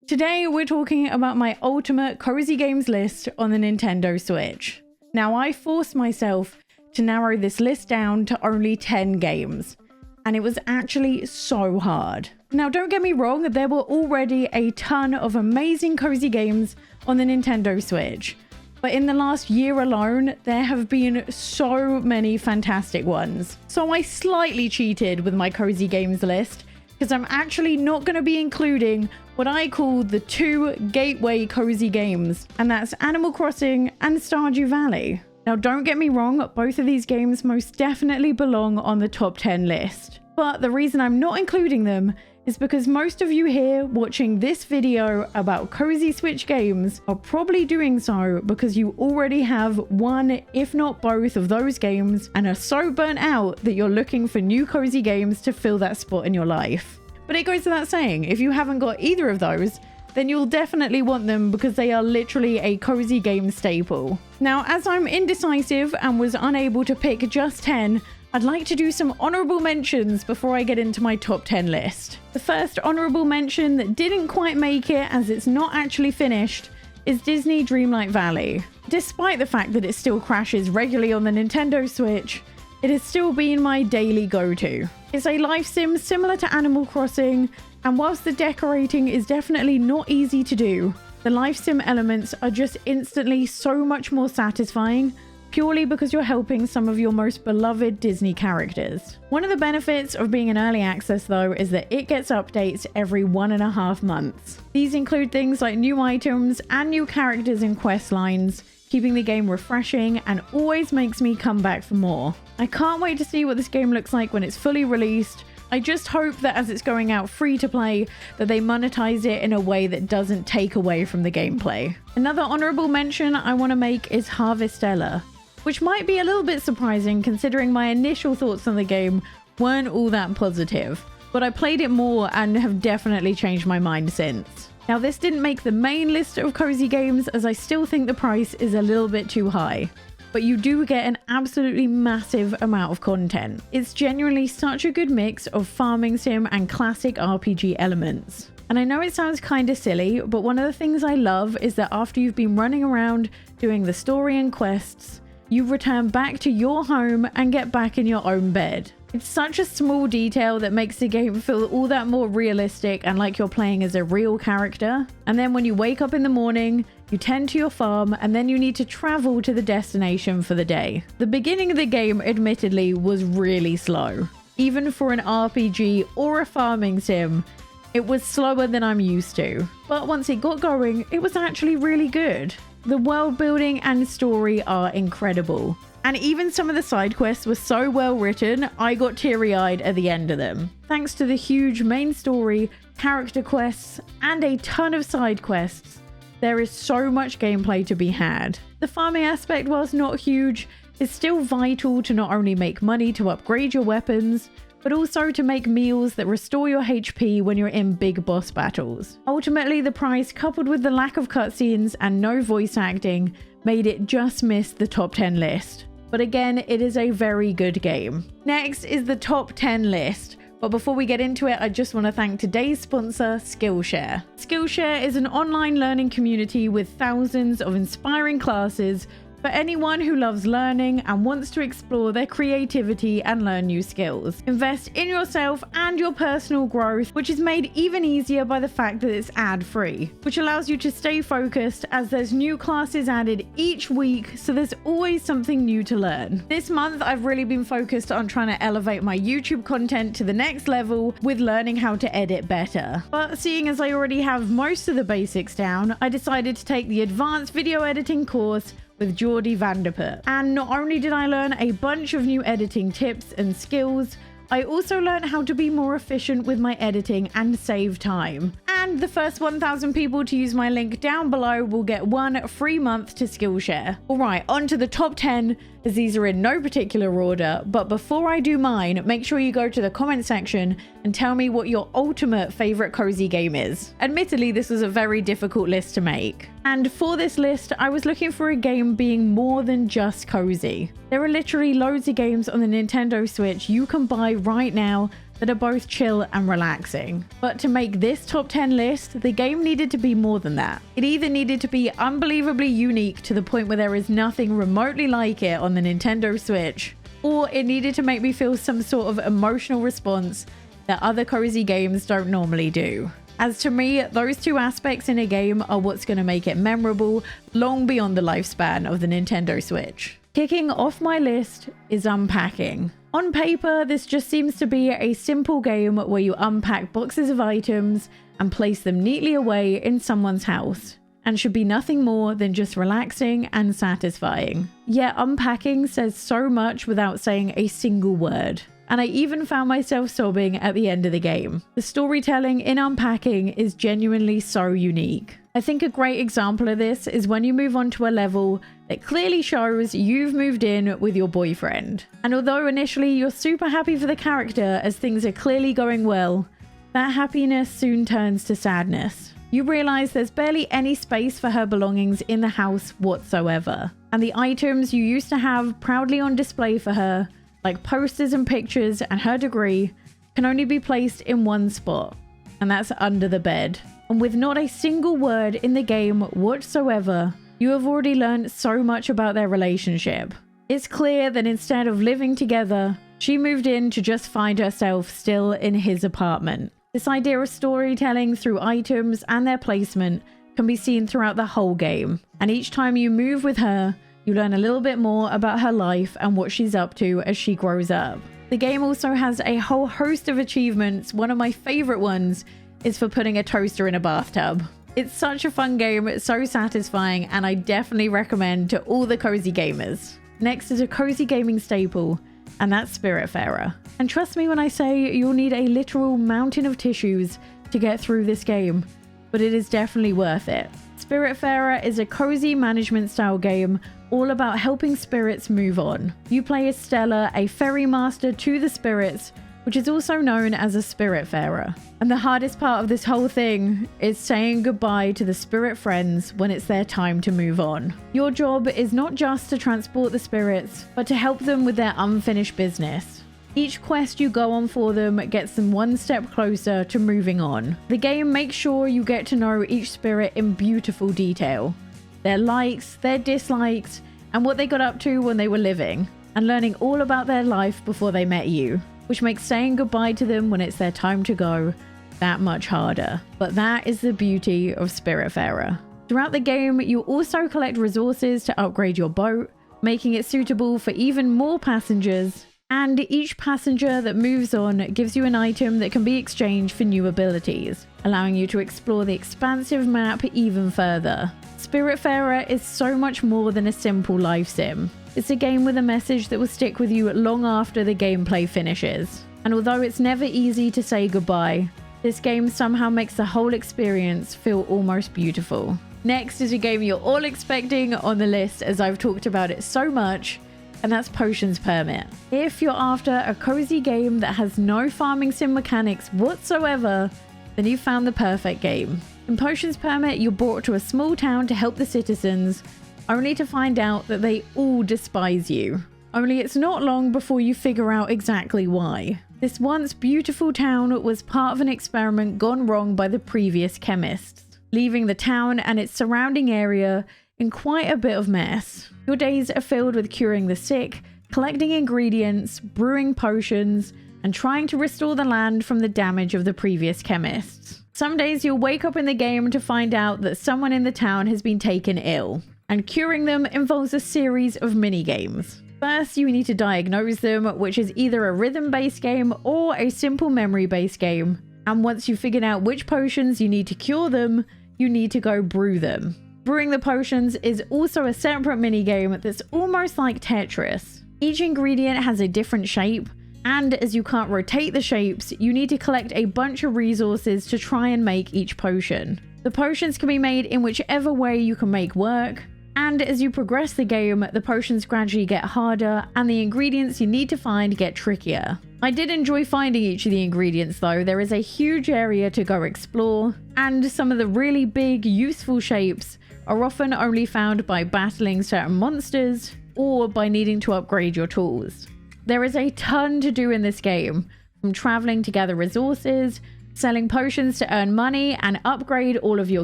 Today we're talking about my ultimate cozy games list on the Nintendo Switch. Now I forced myself to narrow this list down to only 10 games, and it was actually so hard. Now don't get me wrong, there were already a ton of amazing cozy games on the Nintendo Switch, but in the last year alone, there have been so many fantastic ones. So I slightly cheated with my cozy games list, because I'm actually not going to be including what I call the 2 gateway cozy games, and that's Animal Crossing and Stardew Valley. Now don't get me wrong, both of these games most definitely belong on the top 10 list. But the reason I'm not including them is because most of you here watching this video about cozy Switch games are probably doing so because you already have one, if not both, of those games and are so burnt out that you're looking for new cozy games to fill that spot in your life. But it goes without saying, if you haven't got either of those, then you'll definitely want them because they are literally a cozy game staple. Now, as I'm indecisive and was unable to pick just 10, I'd like to do some honourable mentions before I get into my top 10 list. The first honourable mention that didn't quite make it, as it's not actually finished, is Disney Dreamlight Valley. Despite the fact that it still crashes regularly on the Nintendo Switch, it has still been my daily go-to. It's a life sim similar to Animal Crossing, and whilst the decorating is definitely not easy to do, the life sim elements are just instantly so much more satisfying, purely because you're helping some of your most beloved Disney characters. One of the benefits of being in early access though is that it gets updates every 1.5 months. These include things like new items and new characters and quest lines, keeping the game refreshing and always makes me come back for more. I can't wait to see what this game looks like when it's fully released. I just hope that as it's going out free to play, that they monetize it in a way that doesn't take away from the gameplay. Another honorable mention I want to make is Harvestella, which might be a little bit surprising considering my initial thoughts on the game weren't all that positive, but I played it more and have definitely changed my mind since. Now this didn't make the main list of cozy games as I still think the price is a little bit too high, but you do get an absolutely massive amount of content. It's genuinely such a good mix of farming sim and classic RPG elements. And I know it sounds kind of silly, but one of the things I love is that after you've been running around doing the story and quests, you return back to your home and get back in your own bed. It's such a small detail that makes the game feel all that more realistic and like you're playing as a real character. And then when you wake up in the morning, you tend to your farm and then you need to travel to the destination for the day. The beginning of the game, admittedly, was really slow. Even for an RPG or a farming sim, it was slower than I'm used to. But once it got going, it was actually really good. The world building and story are incredible. And even some of the side quests were so well written, I got teary-eyed at the end of them. Thanks to the huge main story, character quests, and a ton of side quests, there is so much gameplay to be had. The farming aspect, whilst not huge, is still vital to not only make money to upgrade your weapons, but also to make meals that restore your HP when you're in big boss battles. Ultimately, the price, coupled with the lack of cutscenes and no voice acting, made it just miss the top 10 list. But again, it is a very good game. Next is the top 10 list. But before we get into it, I just want to thank today's sponsor, Skillshare. Skillshare is an online learning community with thousands of inspiring classes for anyone who loves learning and wants to explore their creativity and learn new skills. Invest in yourself and your personal growth, which is made even easier by the fact that it's ad-free, which allows you to stay focused as there's new classes added each week, so there's always something new to learn. This month, I've really been focused on trying to elevate my YouTube content to the next level with learning how to edit better. But seeing as I already have most of the basics down, I decided to take the advanced video editing course with Geordie Vanderput. And not only did I learn a bunch of new editing tips and skills, I also learned how to be more efficient with my editing and save time. And the first 1,000 people to use my link down below will get 1 free month to Skillshare. Alright, on to the top 10, as these are in no particular order, but before I do mine, make sure you go to the comment section and tell me what your ultimate favorite cozy game is. Admittedly, this was a very difficult list to make. And for this list, I was looking for a game being more than just cozy. There are literally loads of games on the Nintendo Switch you can buy right now that are both chill and relaxing. But to make this top 10 list, the game needed to be more than that. It either needed to be unbelievably unique to the point where there is nothing remotely like it on the Nintendo Switch, or it needed to make me feel some sort of emotional response that other cozy games don't normally do. As to me, those two aspects in a game are what's going to make it memorable long beyond the lifespan of the Nintendo Switch. Kicking off my list is Unpacking. On paper, this just seems to be a simple game where you unpack boxes of items and place them neatly away in someone's house, and should be nothing more than just relaxing and satisfying. Yet Unpacking says so much without saying a single word, and I even found myself sobbing at the end of the game. The storytelling in Unpacking is genuinely so unique. I think a great example of this is when you move on to a level that clearly shows you've moved in with your boyfriend. And although initially you're super happy for the character as things are clearly going well, that happiness soon turns to sadness. You realize there's barely any space for her belongings in the house whatsoever. And the items you used to have proudly on display for her, like posters and pictures and her degree, can only be placed in one spot, and that's under the bed. And with not a single word in the game whatsoever, you have already learned so much about their relationship. It's clear that instead of living together, she moved in to just find herself still in his apartment. This idea of storytelling through items and their placement can be seen throughout the whole game, and each time you move with her, you learn a little bit more about her life and what she's up to as she grows up. The game also has a whole host of achievements. One of my favorite ones is for putting a toaster in a bathtub. It's such a fun game, it's so satisfying, and I definitely recommend to all the cozy gamers. Next is a cozy gaming staple, and that's Spiritfarer. And trust me when I say you'll need a literal mountain of tissues to get through this game, but it is definitely worth it. Spiritfarer is a cozy management style game all about helping spirits move on. You play as Stella, a ferry master to the spirits, which is also known as a Spiritfarer. And the hardest part of this whole thing is saying goodbye to the spirit friends when it's their time to move on. Your job is not just to transport the spirits, but to help them with their unfinished business. Each quest you go on for them gets them one step closer to moving on. The game makes sure you get to know each spirit in beautiful detail. Their likes, their dislikes, and what they got up to when they were living, and learning all about their life before they met you, which makes saying goodbye to them when it's their time to go that much harder. But that is the beauty of Spiritfarer. Throughout the game, you also collect resources to upgrade your boat, making it suitable for even more passengers, and each passenger that moves on gives you an item that can be exchanged for new abilities, allowing you to explore the expansive map even further. Spiritfarer is so much more than a simple life sim. It's a game with a message that will stick with you long after the gameplay finishes. And although it's never easy to say goodbye, this game somehow makes the whole experience feel almost beautiful. Next is a game you're all expecting on the list as I've talked about it so much, and that's Potions Permit. If you're after a cozy game that has no farming sim mechanics whatsoever, then you've found the perfect game. In Potions Permit, you're brought to a small town to help the citizens, only to find out that they all despise you. Only it's not long before you figure out exactly why. This once beautiful town was part of an experiment gone wrong by the previous chemists, leaving the town and its surrounding area in quite a bit of mess. Your days are filled with curing the sick, collecting ingredients, brewing potions, and trying to restore the land from the damage of the previous chemists. Some days you'll wake up in the game to find out that someone in the town has been taken ill, and curing them involves a series of mini-games. First, you need to diagnose them, which is either a rhythm-based game or a simple memory-based game. And once you've figured out which potions you need to cure them, you need to go brew them. Brewing the potions is also a separate minigame that's almost like Tetris. Each ingredient has a different shape, and as you can't rotate the shapes, you need to collect a bunch of resources to try and make each potion. The potions can be made in whichever way you can make work, and as you progress the game, the potions gradually get harder and the ingredients you need to find get trickier. I did enjoy finding each of the ingredients though. There is a huge area to go explore, and some of the really big, useful shapes are often only found by battling certain monsters or by needing to upgrade your tools. There is a ton to do in this game, from traveling to gather resources, selling potions to earn money and upgrade all of your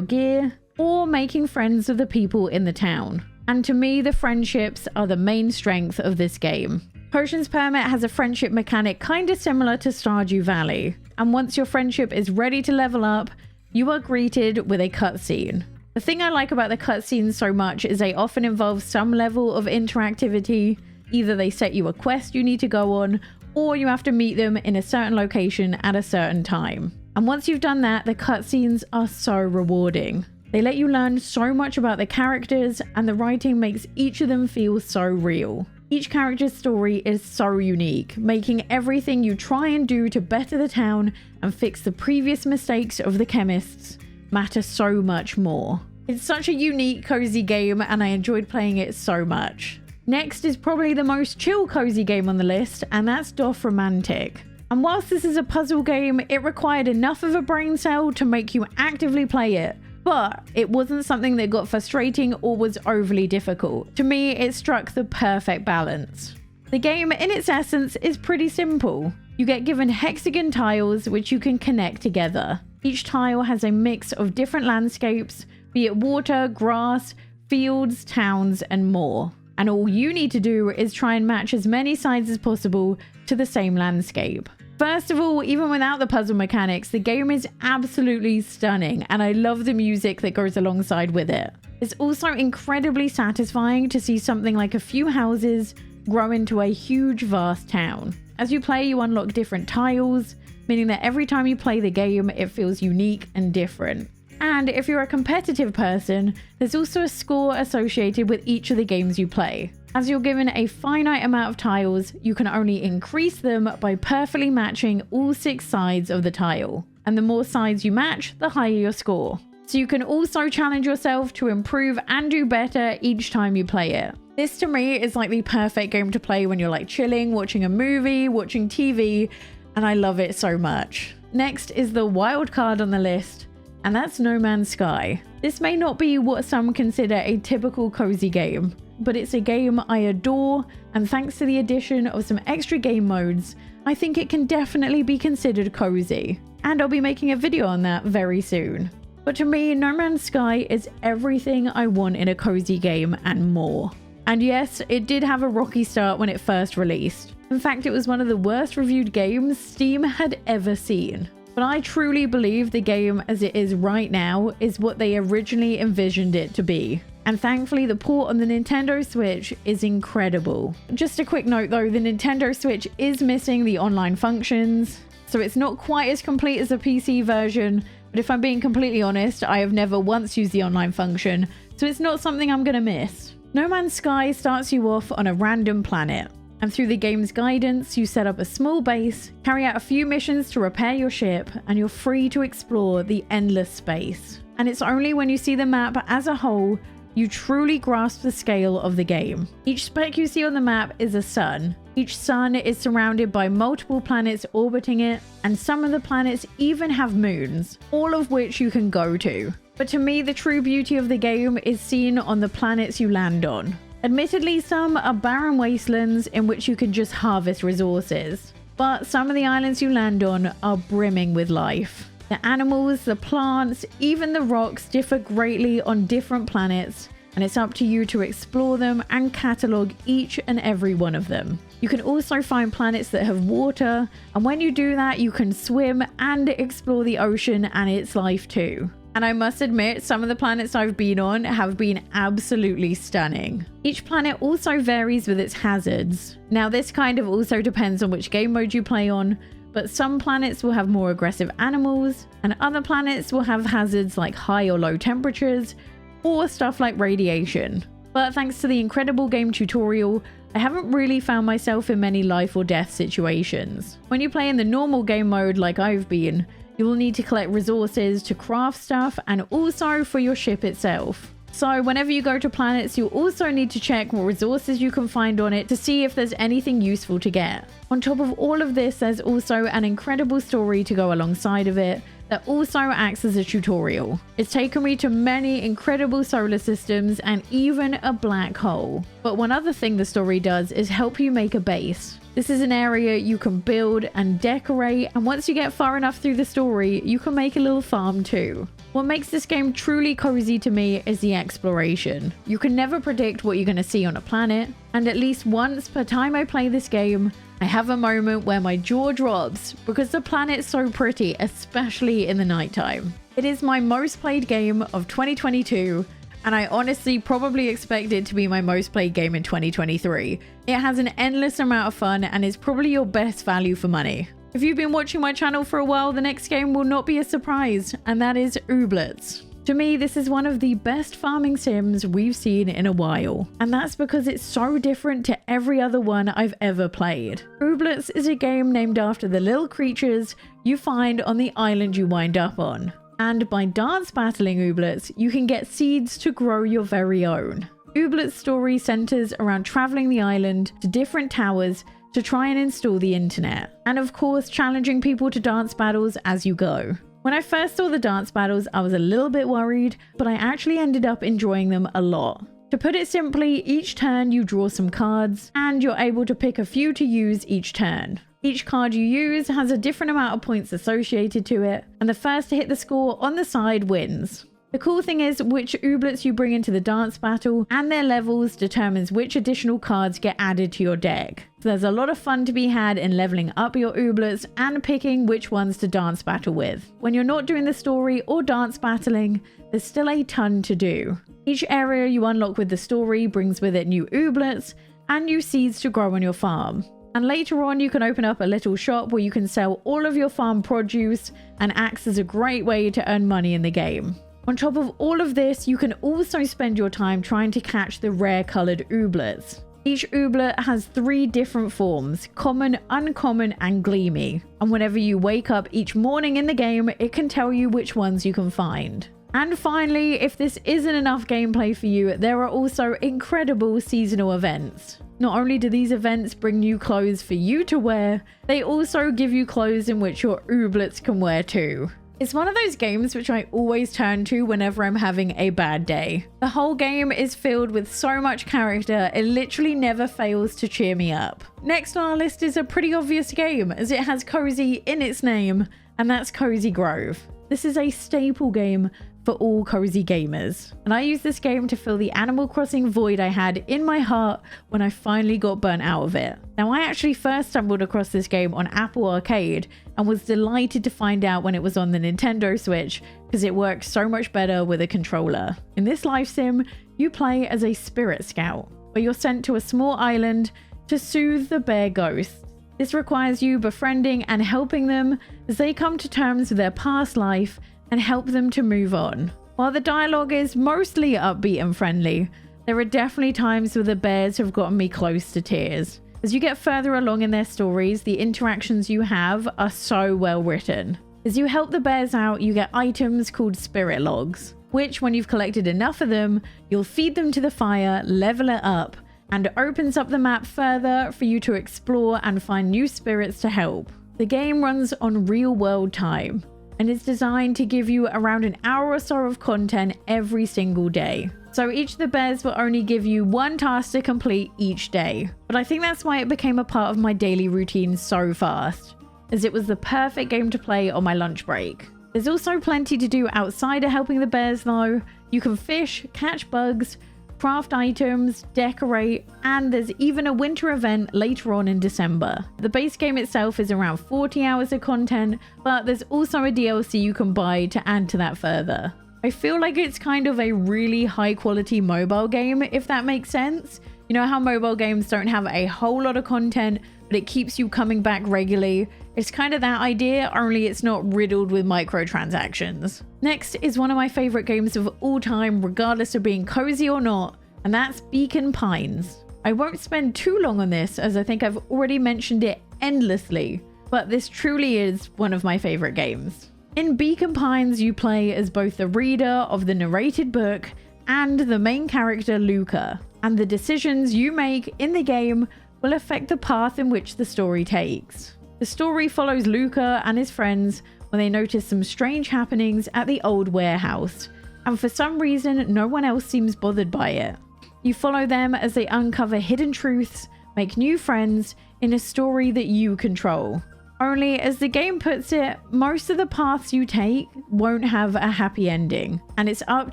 gear, or making friends with the people in the town. And to me, the friendships are the main strength of this game. Potions Permit has a friendship mechanic kinda similar to Stardew Valley, and once your friendship is ready to level up, you are greeted with a cutscene. The thing I like about the cutscenes so much is they often involve some level of interactivity. Either they set you a quest you need to go on, or you have to meet them in a certain location at a certain time. And once you've done that, the cutscenes are so rewarding. They let you learn so much about the characters, and the writing makes each of them feel so real. Each character's story is so unique, making everything you try and do to better the town and fix the previous mistakes of the chemists matter so much more. It's such a unique, cozy game, and I enjoyed playing it so much. Next is probably the most chill cozy game on the list, and that's Dorfromantik. And whilst this is a puzzle game, it required enough of a brain cell to make you actively play it, but it wasn't something that got frustrating or was overly difficult. To me, it struck the perfect balance. The game, in its essence, is pretty simple. You get given hexagon tiles which you can connect together. Each tile has a mix of different landscapes, be it water, grass, fields, towns, and more. And all you need to do is try and match as many sides as possible to the same landscape. First of all, even without the puzzle mechanics, the game is absolutely stunning, and I love the music that goes alongside with it. It's also incredibly satisfying to see something like a few houses grow into a huge, vast town. As you play, you unlock different tiles, meaning that every time you play the game, it feels unique and different. And if you're a competitive person, there's also a score associated with each of the games you play. As you're given a finite amount of tiles, you can only increase them by perfectly matching all 6 sides of the tile. And the more sides you match, the higher your score. So you can also challenge yourself to improve and do better each time you play it. This to me is like the perfect game to play when you're like chilling, watching a movie, watching TV, and I love it so much. Next is the wild card on the list, and that's No Man's Sky. This may not be what some consider a typical cozy game, but it's a game I adore, and thanks to the addition of some extra game modes, I think it can definitely be considered cozy. And I'll be making a video on that very soon. But to me, No Man's Sky is everything I want in a cozy game and more. And yes, it did have a rocky start when it first released. In fact, it was one of the worst reviewed games Steam had ever seen. But I truly believe the game as it is right now is what they originally envisioned it to be. And thankfully, the port on the Nintendo Switch is incredible. Just a quick note though, the Nintendo Switch is missing the online functions, so it's not quite as complete as the PC version, but if I'm being completely honest, I have never once used the online function, so it's not something I'm gonna miss. No Man's Sky starts you off on a random planet, and through the game's guidance, you set up a small base, carry out a few missions to repair your ship, and you're free to explore the endless space. And it's only when you see the map as a whole you truly grasp the scale of the game. Each speck you see on the map is a sun. Each sun is surrounded by multiple planets orbiting it, and some of the planets even have moons, all of which you can go to. But to me, the true beauty of the game is seen on the planets you land on. Admittedly, some are barren wastelands in which you can just harvest resources, but some of the islands you land on are brimming with life. The animals, the plants, even the rocks differ greatly on different planets, and it's up to you to explore them and catalogue each and every one of them. You can also find planets that have water, and when you do that, you can swim and explore the ocean and its life too. And I must admit, some of the planets I've been on have been absolutely stunning. Each planet also varies with its hazards. Now, this kind of also depends on which game mode you play on, but some planets will have more aggressive animals, and other planets will have hazards like high or low temperatures, or stuff like radiation. But thanks to the incredible game tutorial, I haven't really found myself in many life or death situations. When you play in the normal game mode like I've been, you will need to collect resources to craft stuff and also for your ship itself. So whenever you go to planets, you'll also need to check what resources you can find on it to see if there's anything useful to get. On top of all of this, there's also an incredible story to go alongside of it that also acts as a tutorial. It's taken me to many incredible solar systems and even a black hole. But one other thing the story does is help you make a base. This is an area you can build and decorate, and once you get far enough through the story, you can make a little farm too. What makes this game truly cozy to me is the exploration. You can never predict what you're going to see on a planet, and at least once per time I play this game, I have a moment where my jaw drops because the planet's so pretty, especially in the nighttime. It is my most played game of 2022, and I honestly probably expect it to be my most played game in 2023. It has an endless amount of fun and is probably your best value for money. If you've been watching my channel for a while, the next game will not be a surprise, and that is Ooblets. To me, this is one of the best farming sims we've seen in a while, and that's because it's so different to every other one I've ever played. Ooblets is a game named after the little creatures you find on the island you wind up on. And by dance battling Ooblets, you can get seeds to grow your very own. Ooblets' story centers around traveling the island to different towers to try and install the internet, and of course challenging people to dance battles as you go. When I first saw the dance battles, I was a little bit worried, but I actually ended up enjoying them a lot. To put it simply, each turn you draw some cards, and you're able to pick a few to use each turn. Each card you use has a different amount of points associated to it, and the first to hit the score on the side wins. The cool thing is which Ooblets you bring into the dance battle and their levels determines which additional cards get added to your deck. So there's a lot of fun to be had in leveling up your Ooblets and picking which ones to dance battle with. When you're not doing the story or dance battling, there's still a ton to do. Each area you unlock with the story brings with it new Ooblets and new seeds to grow on your farm. And later on you can open up a little shop where you can sell all of your farm produce and acts as a great way to earn money in the game. On top of all of this, you can also spend your time trying to catch the rare coloured Ooblets. Each Ooblet has 3 different forms: common, uncommon and gleamy. And whenever you wake up each morning in the game, it can tell you which ones you can find. And finally, if this isn't enough gameplay for you, there are also incredible seasonal events. Not only do these events bring new clothes for you to wear, they also give you clothes in which your Ooblets can wear too. It's one of those games which I always turn to whenever I'm having a bad day. The whole game is filled with so much character, it literally never fails to cheer me up. Next on our list is a pretty obvious game, as it has cozy in its name, and that's Cozy Grove. This is a staple game for all cozy gamers, and I use this game to fill the Animal Crossing void I had in my heart when I finally got burnt out of it. Now, I actually first stumbled across this game on Apple Arcade and was delighted to find out when it was on the Nintendo Switch because it works so much better with a controller. In this life sim, you play as a spirit scout, where you're sent to a small island to soothe the bear ghosts. This requires you befriending and helping them as they come to terms with their past life and help them to move on. While the dialogue is mostly upbeat and friendly, there are definitely times where the bears have gotten me close to tears. As you get further along in their stories, the interactions you have are so well written. As you help the bears out, you get items called spirit logs, which when you've collected enough of them, you'll feed them to the fire, level it up, and it opens up the map further for you to explore and find new spirits to help. The game runs on real world time, and it's designed to give you around an hour or so of content every single day. So each of the bears will only give you 1 task to complete each day. But I think that's why it became a part of my daily routine so fast, as it was the perfect game to play on my lunch break. There's also plenty to do outside of helping the bears though. You can fish, catch bugs, craft items, decorate, and there's even a winter event later on in December. The base game itself is around 40 hours of content, but there's also a DLC you can buy to add to that further. I feel like it's kind of a really high quality mobile game, if that makes sense. You know how mobile games don't have a whole lot of content, but it keeps you coming back regularly? It's kind of that idea, only it's not riddled with microtransactions. Next is one of my favorite games of all time, regardless of being cozy or not, and that's Beacon Pines. I won't spend too long on this, as I think I've already mentioned it endlessly, but this truly is one of my favorite games. In Beacon Pines, you play as both the reader of the narrated book and the main character Luca, and the decisions you make in the game will affect the path in which the story takes. The story follows Luca and his friends when they notice some strange happenings at the old warehouse, and for some reason no one else seems bothered by it. You follow them as they uncover hidden truths, make new friends in a story that you control. Only, as the game puts it, most of the paths you take won't have a happy ending, and it's up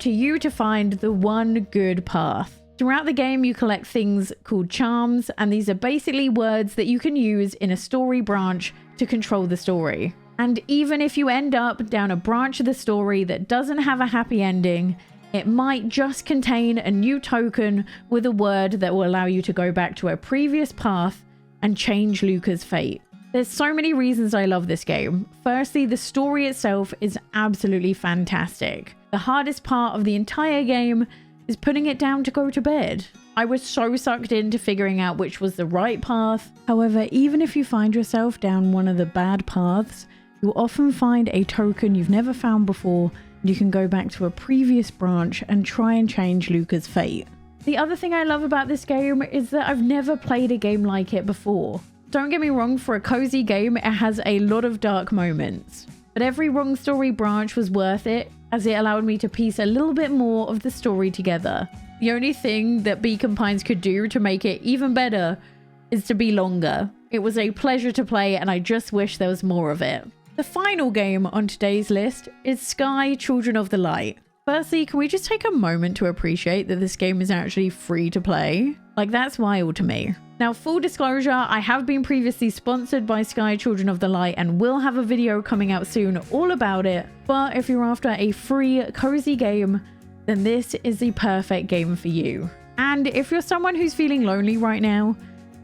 to you to find the one good path. Throughout the game, you collect things called charms, and these are basically words that you can use in a story branch to control the story. And even if you end up down a branch of the story that doesn't have a happy ending, it might just contain a new token with a word that will allow you to go back to a previous path and change Luca's fate. There's so many reasons I love this game. Firstly, the story itself is absolutely fantastic. The hardest part of the entire game is putting it down to go to bed. I was so sucked into figuring out which was the right path. However, even if you find yourself down one of the bad paths, you'll often find a token you've never found before, and you can go back to a previous branch and try and change Luca's fate. The other thing I love about this game is that I've never played a game like it before. Don't get me wrong, for a cozy game, it has a lot of dark moments. But every wrong story branch was worth it, as it allowed me to piece a little bit more of the story together. The only thing that Beacon Pines could do to make it even better is to be longer. It was a pleasure to play, and I just wish there was more of it. The final game on today's list is Sky Children of the Light. Firstly, can we just take a moment to appreciate that this game is actually free to play? Like, that's wild to me. Now, full disclosure, I have been previously sponsored by Sky Children of the Light and will have a video coming out soon all about it. But if you're after a free, cozy game, then this is the perfect game for you. And if you're someone who's feeling lonely right now,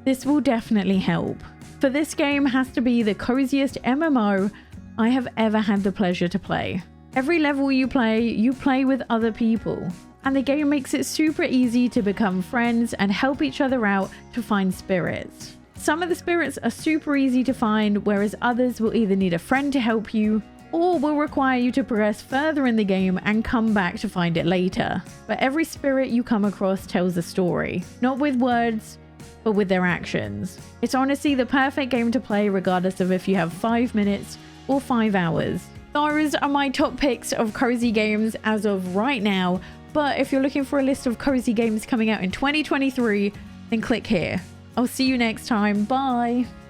this will definitely help. For this game has to be the coziest MMO I have ever had the pleasure to play. Every level you play with other people. And the game makes it super easy to become friends and help each other out to find spirits. Some of the spirits are super easy to find, whereas others will either need a friend to help you or will require you to progress further in the game and come back to find it later. But every spirit you come across tells a story, not with words, but with their actions. It's honestly the perfect game to play regardless of if you have 5 minutes or 5 hours. Those are my top picks of cozy games as of right now. But if you're looking for a list of cozy games coming out in 2023, then click here. I'll see you next time. Bye.